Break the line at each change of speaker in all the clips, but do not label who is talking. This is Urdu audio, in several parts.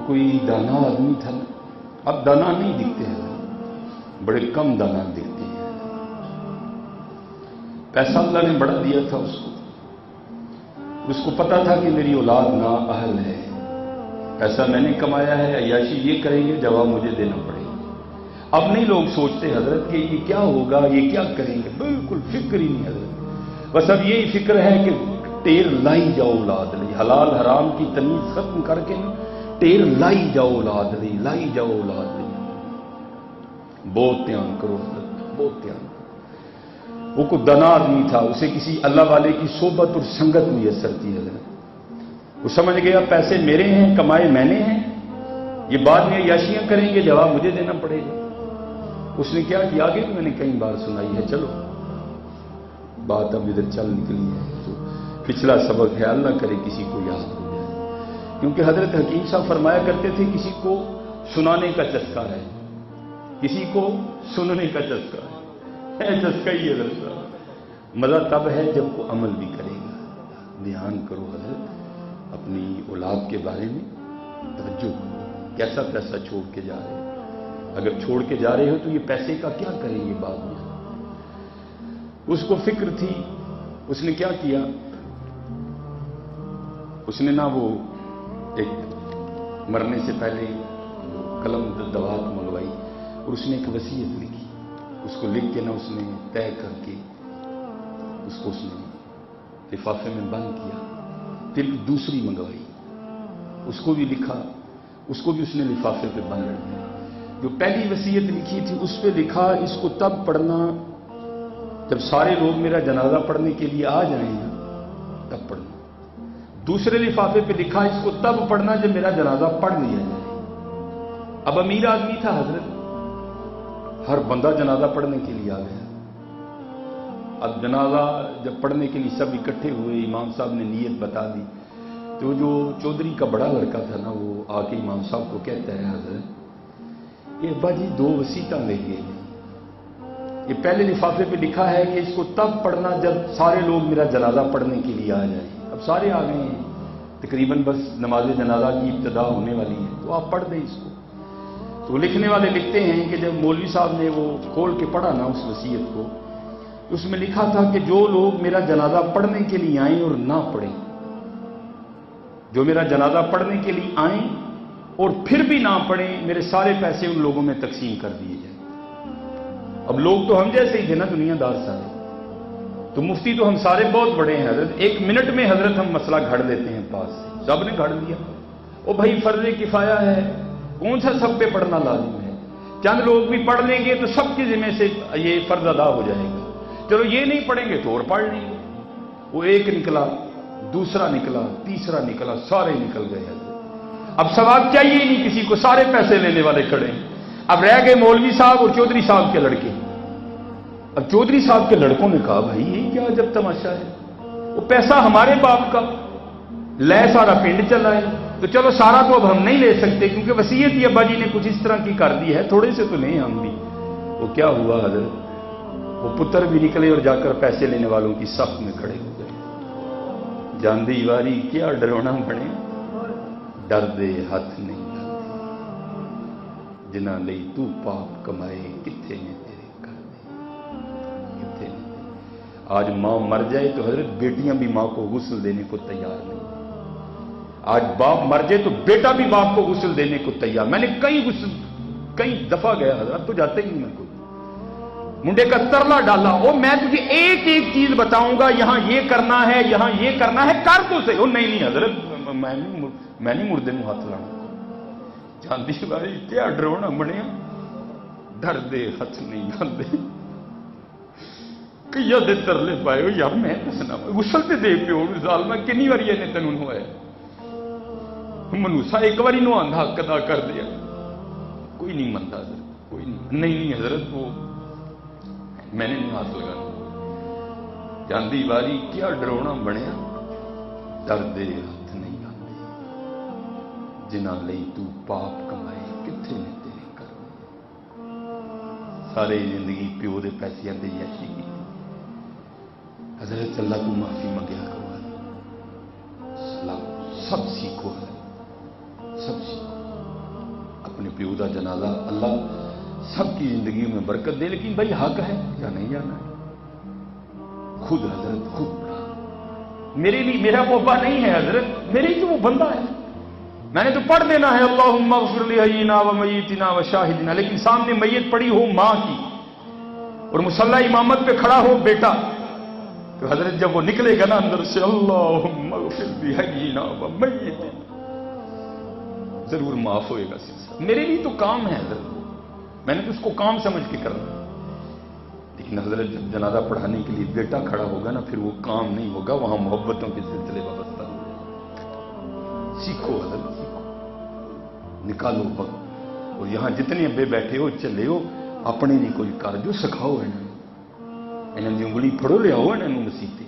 کوئی دانا آدمی تھا نا. اب دانا نہیں دکھتے ہیں, بڑے کم دانا دکھتے ہیں. پیسہ اللہ نے بڑا دیا تھا اس کو پتا تھا کہ میری اولاد نااہل ہے. پیسہ میں نے کمایا ہے, عیاشی یہ کریں گے, جواب مجھے دینا پڑے گا. اب نہیں لوگ سوچتے حضرت کہ یہ کیا ہوگا, یہ کیا کریں گے, بالکل فکر ہی نہیں حضرت. بس اب یہی فکر ہے کہ ٹیر لائی جاؤ اولاد لی, حلال حرام کی تمیز ختم کر کے ٹیر لائی جاؤ اولاد لی, لائی جاؤ اولاد لی. بہت دھیان کرو حضرت, بہت دھیان. وہ کوئی دنا آدمی تھا, اسے کسی اللہ والے کی صحبت اور سنگت میسر تھی حضرت. وہ سمجھ گیا پیسے میرے ہیں, کمائے میں نے ہیں, یہ بعد میں عیاشیاں کریں گے, جواب مجھے دینا پڑے گا. اس نے کیا کیا, آگے میں نے کئی بار سنائی ہے, چلو بات اب ادھر چل نکلی ہے تو پچھلا سبق ہے, اللہ کرے کسی کو یاد ہو جائے. کیونکہ حضرت حکیم صاحب فرمایا کرتے تھے کسی کو سنانے کا چسکا ہے, کسی کو سننے کا چسکا ہے, چسکا ہی ہے حضرت. مزہ تب ہے جب وہ عمل بھی کرے گا. دھیان کرو حضرت اپنی اولاد کے بارے میں, توجہ کرو, کیسا پیسہ چھوڑ کے جا رہے ہیں. اگر چھوڑ کے جا رہے ہو تو یہ پیسے کا کیا کریں گے بعد میں. اس کو فکر تھی, اس نے کیا کیا, اس نے نہ وہ ایک مرنے سے پہلے قلم دوات منگوائی اور اس نے ایک وصیت لکھی. اس کو لکھ کے نہ اس نے طے کر کے اس کو اس نے لفافے میں بند کیا. پھر دوسری منگوائی, اس کو بھی لکھا, اس کو بھی اس نے لفافے پہ بند رکھ دیا. جو پہلی وصیت لکھی تھی اس پہ لکھا اس کو تب پڑھنا جب سارے لوگ میرا جنازہ پڑھنے کے لیے آ جائیں گے, تب پڑھنا. دوسرے لفافے پہ لکھا اس کو تب پڑھنا جب میرا جنازہ پڑھ لیا جائے. اب امیر آدمی تھا حضرت, ہر بندہ جنازہ پڑھنے کے لیے آ گیا. اب جنازہ جب پڑھنے کے لیے سب اکٹھے ہوئے, امام صاحب نے نیت بتا دی, تو جو چودھری کا بڑا لڑکا تھا نا وہ آ کے امام صاحب کو کہتا ہے حضرت یہ ابا جی دو وصیتاں لے گئے, یہ پہلے لفافے پہ لکھا ہے کہ اس کو تب پڑھنا جب سارے لوگ میرا جنازہ پڑھنے کے لیے آ جائیں. اب سارے آ گئے ہیں, تقریباً بس نماز جنازہ کی ابتدا ہونے والی ہے, تو آپ پڑھ دیں اس کو. تو لکھنے والے لکھتے ہیں کہ جب مولوی صاحب نے وہ کھول کے پڑھا نا اس وصیت کو, اس میں لکھا تھا کہ جو لوگ میرا جنازہ پڑھنے کے لیے آئیں اور نہ پڑھیں, جو میرا جنازہ پڑھنے کے لیے آئیں اور پھر بھی نہ پڑھیں, میرے سارے پیسے ان لوگوں میں تقسیم کر دیے جائیں. اب لوگ تو ہم جیسے ہی تھے نا, دنیا دار سارے, تو مفتی تو ہم سارے بہت بڑے ہیں حضرت, ایک منٹ میں حضرت ہم مسئلہ گھڑ دیتے ہیں پاس سے, سب نے گھڑ دیا. او بھائی فرض کفایہ ہے, کون سا سب پہ پڑھنا لازم ہے, چند لوگ بھی پڑھ لیں گے تو سب کے ذمہ سے یہ فرض ادا ہو جائے گا. چلو یہ نہیں پڑھیں گے تو اور پڑھ لیں گے. وہ ایک نکلا, دوسرا نکلا, تیسرا نکلا, سارے نکل گئے حضرت. اب ثواب چاہیے ہی نہیں کسی کو, سارے پیسے لینے والے کھڑے ہیں. اب رہ گئے مولوی صاحب اور چودھری صاحب کے لڑکے. اب چودھری صاحب کے لڑکوں نے کہا بھائی یہ کیا عجب تماشا ہے, وہ پیسہ ہمارے باپ کا, لے سارا پنڈ چلا ہے, تو چلو سارا تو اب ہم نہیں لے سکتے کیونکہ وصیت ہی ابا جی نے کچھ اس طرح کی کر دی ہے, تھوڑے سے تو لیں ہم بھی. وہ کیا ہوا حضرت, وہ پتر بھی نکلے اور جا کر پیسے لینے والوں کی صف میں کھڑے ہو گئے. جاندی واری کیا ڈرونا بنے, ڈر دے ہاتھ نہیں لاندے, جنہ لئی تو پاپ کمائے کتنے نے تیرے کر دے, کتنے نے. آج ماں مر جائے تو حضرت بیٹیاں بھی ماں کو غسل دینے کو تیار نہیں. آج باپ مر جائے تو بیٹا بھی باپ کو غسل دینے کو تیار. میں نے کئی دفعہ گیا حضرت, تو جاتے ہی نہیں میں کوئی منڈے کا ترلا ڈالا, او میں تجھے ایک ایک چیز بتاؤں گا, یہاں یہ کرنا ہے, یہاں یہ کرنا ہے, کر تو صحیح. او نہیں حضرت میں نہیں مردے میں ہاتھ لانا. جانتی بھائی کیا ڈرونا بنیا, ڈر دے ہاتھ نہیں لاندے. کئی دے ترلے پائے ہو یار, میں دسنا غسل تے دے پیو ظالما کنی واری نے تینوں نوایا, منوسا ایک باری نو آندھا حق ادا کر دیا. کوئی نہیں منتا حضرت, کوئی نہیں حضرت, وہ میں نے نہیں ہاتھ لگانا. جاندی واری کیا ڈرونا بنیا, ڈر دے ہاتھ نہیں لاندے, جنہ لئی تو پاپ کمائے کتنے نے تیرے کرنے. سارے زندگی پیو دے پیسے دے یاشی کی حضرت. اللہ کو معافی منگیا کرو, سب سیکھو حضرت, سب سیکھو. پیو کا جنازہ اللہ سب کی زندگی میں برکت دے، لیکن بھائی حق ہے یا نہیں جانا ہے؟ خود حضرت خود پڑھا، میرے لیے میرا وہ ابا نہیں ہے حضرت، میرے لیے وہ بندہ ہے، میں نے تو پڑھ دینا ہے اللہم اغفر لحینا و میتنا و شاہدنا، لیکن سامنے میت پڑی ہو ماں کی اور مصلی امامت پہ کھڑا ہو بیٹا، تو حضرت جب وہ نکلے گا نا اندر سے اللہم اغفر لحینا و میتنا، ضرور معاف ہوئے گا سلسلہ۔ میرے لیے تو کام ہے حضرت، میں نے تو اس کو کام سمجھ کے کرنا، لیکن حضرت جب جنازہ پڑھانے کے لیے بیٹا کھڑا ہوگا نا پھر وہ کام نہیں ہوگا، وہاں محبتوں کے سلسلے وابستہ ہو جائے۔ سیکھو حضرت سیکھو، نکالو وقت، اور یہاں جتنے ابے بیٹھے ہو چلے ہو اپنے لیے کوئی کر جو سکھاؤ، انہوں کی انگلی پھڑو لیاؤ، انہوں مسیطے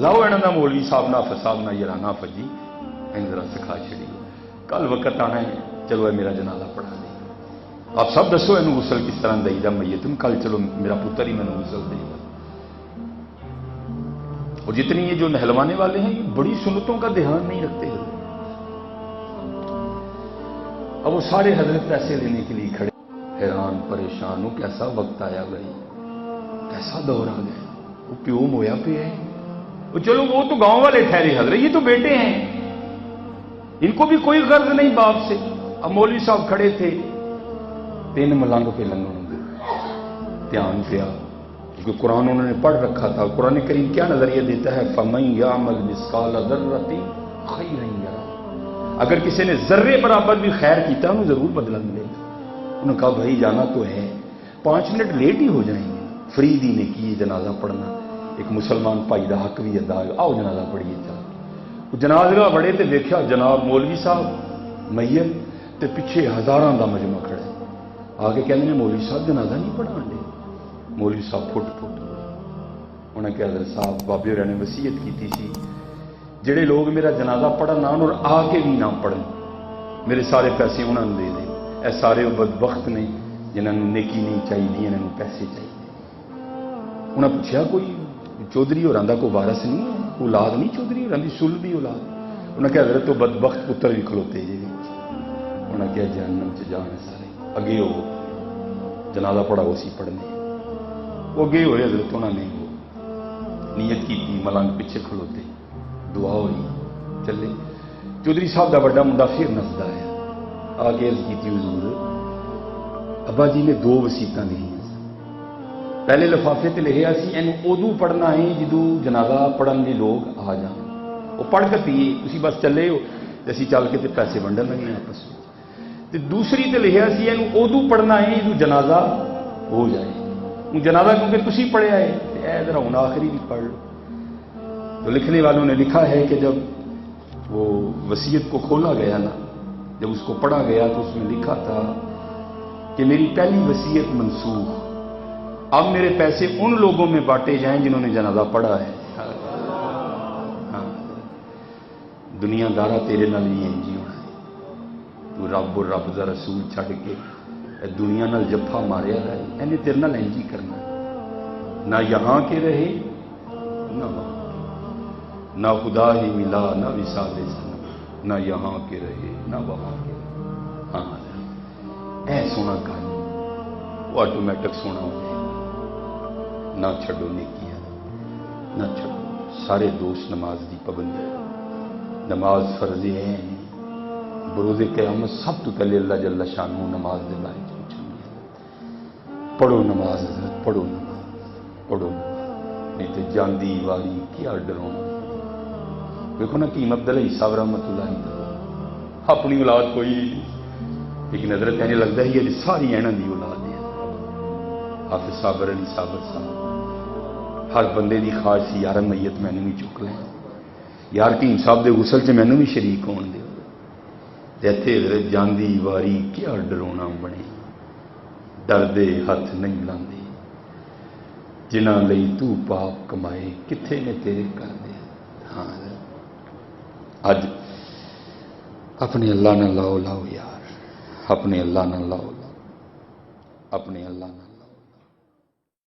لاؤ، انہوں کا مولوی صاحب نہ فساد نہ یارانہ فجی، ان ذرا سکھا چڑیو، کل وقت آنا ہے چلو اے میرا جنازہ پڑھا دے، آپ سب دسو یہ غسل کس طرح دئی دا میت، کل چلو میرا پتر ہی مینوں غسل دے گا۔ اور جتنی یہ جو نہلوانے والے ہیں یہ بڑی سنتوں کا دھیان نہیں رکھتے، اب وہ سارے حضرت پیسے لینے کے لیے کھڑے، حیران پریشان ہو، کیسا وقت آیا بھائی، کیسا دور آ گیا، وہ پیو مویا پہ ہے، وہ چلو وہ تو گاؤں والے ٹھہرے حضرت، یہ تو بیٹے ہیں، ان کو بھی کوئی غرض نہیں باپ سے۔ اب مولوی صاحب کھڑے تھے، تین ملنگ پہ لنگن دھیان دیا، کیونکہ قرآن انہوں نے پڑھ رکھا تھا، قرآن کریم کیا نظریہ دیتا ہے، فَمَن يَعْمَلْ مِثْقَالَ ذَرَّةٍ خَيْرًا يَرَهُ، اگر کسی نے ذرے برابر بھی خیر کیتا انہوں ضرور بدلہ ملے گا۔ انہوں نے کہا بھائی جانا تو ہے، 5 منٹ لیٹ ہی ہو جائیں گے، فرید ہی نے کی جنازہ پڑھنا، ایک مسلمان بھائی کا حق بھی ادا ہے، آؤ جنازہ پڑھیے چل۔ وہ جنازہ بڑے تے دیکھا جناب مولوی صاحب میت تے پیچھے ہزاراں دا مجمع کھڑا ہے، آگے کہنے نے مولوی صاحب جنازہ نہیں پڑھان دے، مولوی صاحب پھٹ انہوں نے کہا حضرت صاحب بابے ہوراں نے وصیت کی سی جڑے لوگ میرا جنازہ پڑھن آن اور آ کے بھی نہ پڑھن میرے سارے پیسے انہوں نے دے دیں، اے سارے بدبخت نے جنہوں نے نیکی نہیں چاہیے، انہوں نے پیسے چاہیے۔ انہوں نے پوچھا کوئی چودھری ہوراں دا کوئی وارث نہیں ہے، اولاد نہیں چودھری ہوراں دی سل دی اولاد؟ انہوں نے کہا حضرت تو بدبخت پتر بھی کھلوتے جی، انہوں نے کہا جہنم چ جان سارے اگے ہو جنازہ پڑھا اسی پڑھنے، وہ اگے ہوئے حضرت، انہوں نے وہ نیت کی ملنگ پیچھے کھلوتے، دعا ہوئی چلے، چودھری صاحب کا بڑا منڈا پھر نسدا ہے، آگے عرض کی حضور ابا جی نے 2 وسیعتاں لکھیاں، پہلے لفافے تے لکھیا سی اینو ادو پڑھنا ہے جدوں جنازہ پڑھن لے لوگ آ جان، وہ پڑھ کے پیے تسی بس چلے ہو تے اسی چل کے تے پیسے ونڈن لگے آپس میں، تے دوسری تے لکھیا سی اینو ادو پڑھنا ہے جدوں جنازہ ہو جائے، جنازہ کیونکہ تسی پڑھیا ہے اے ذرا ہن آخری بھی پڑھ لو۔ تو لکھنے والوں نے لکھا ہے کہ جب وہ وصیت کو کھولا گیا نا، جب اس کو پڑھا گیا تو اس میں لکھا تھا کہ میری پہلی وصیت منسوخ، اب میرے پیسے ان لوگوں میں بانٹے جائیں جنہوں نے جنازہ پڑھا ہے۔ ہاں دنیا دارا تیرے نال بھی انجی ہونا ہے، تو رب اور رب دا رسول چھڑ کے دنیا نال جفا ماریا ہے، انہیں تیرے نال انجی کرنا ہے، نہ یہاں کے رہے نہ وہاں، نہ خدا ہی ملا نہ وصال سنم، نہ یہاں کے رہے نہ وہاں کے رہے۔ ہاں اے سونا کام وہ آٹومیٹک سونا ہو جائے، نہ چھڈو نیکیاں، نہ چھڈو سارے دوست نماز دی پابندی، نماز فرض ہے، بروز قیامت سب تو پہلے اللہ جل شانہ نماز دے بارے پوچھیں گے، پڑھو نماز حضرت، پڑھو نماز، پڑھو نماز، نہیں تو جاندی واری کیا ڈرونا۔ دیکھو نا کہ عبداللہ صاحب رحمۃ اللہ اپنی اولاد کوئی نہیں، لیکن حضرت کہنے لگتا ہے یہ ساری ایناں دی اولاد ہے۔ حافظ صابر علی صابر صاحب ہر بندے دی خواہش سی یار میت مینوں بھی چک لیں، یار ٹیم صاحب دے غسل چ مینوں بھی شریک ہون دے، ایتھے حضرت جاندی واری کیا ڈرونا بنے، ڈردے ہاتھ نہیں لاندے، جنہاں لئی تو پاپ کمائے کتھے نے تیرے کر دے۔ ہاں اج اپنے اللہ نہ لاؤ لاؤ یار، اپنے اللہ نہ لاؤ لاؤ، اپنے اللہ نہ